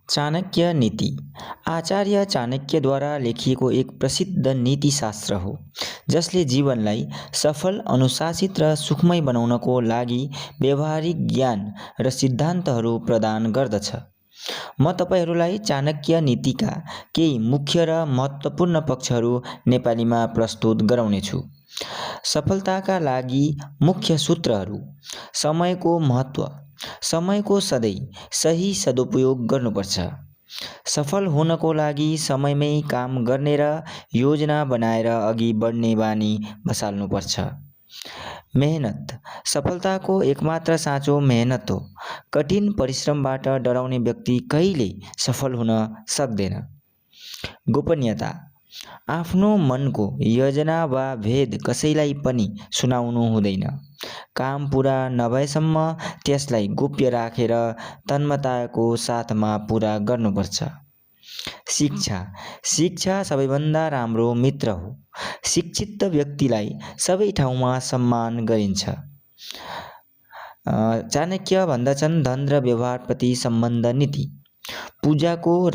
चाणक्य नीति आचार्य चाणक्यद्वारा लेखिएको एक प्रसिद्ध नीतिशास्त्र हो जसले जीवनलाई सफल, अनुशासित र सुखमय बनाउनको लागि व्यावहारिक ज्ञान र सिद्धान्तहरू प्रदान गर्दछ। म तपाईँहरूलाई चाणक्य नीतिका केही मुख्य र महत्त्वपूर्ण पक्षहरू नेपालीमा प्रस्तुत गराउनेछु। सफलताका लागि मुख्य सूत्रहरू। समयको महत्त्व। समयको सधैँ सही सदुपयोग गर्नुपर्छ। सफल हुनको लागि समयमै काम गर्ने र योजना बनाएर अघि बढ्ने बानी बसाल्नुपर्छ। मेहनत। सफलताको एकमात्र साँचो मेहनत हो। कठिन परिश्रमबाट डराउने व्यक्ति कहिल्यै सफल हुन सक्दैन। गोपनीयता। आफ्नो मनको योजना वा भेद कसैलाई पनि सुनाउनु हुँदैन। काम पुरा नभएसम्म त्यसलाई गोप्य राखेर तन्मयताको साथमा पुरा गर्नुपर्छ। शिक्षा। शिक्षा सबैभन्दा राम्रो मित्र हो। शिक्षित व्यक्तिलाई सबै ठाउँमा सम्मान गरिन्छ। चाणक्य भन्दछन् धन र व्यवहारप्रति सम्बन्ध नीति। पूजाको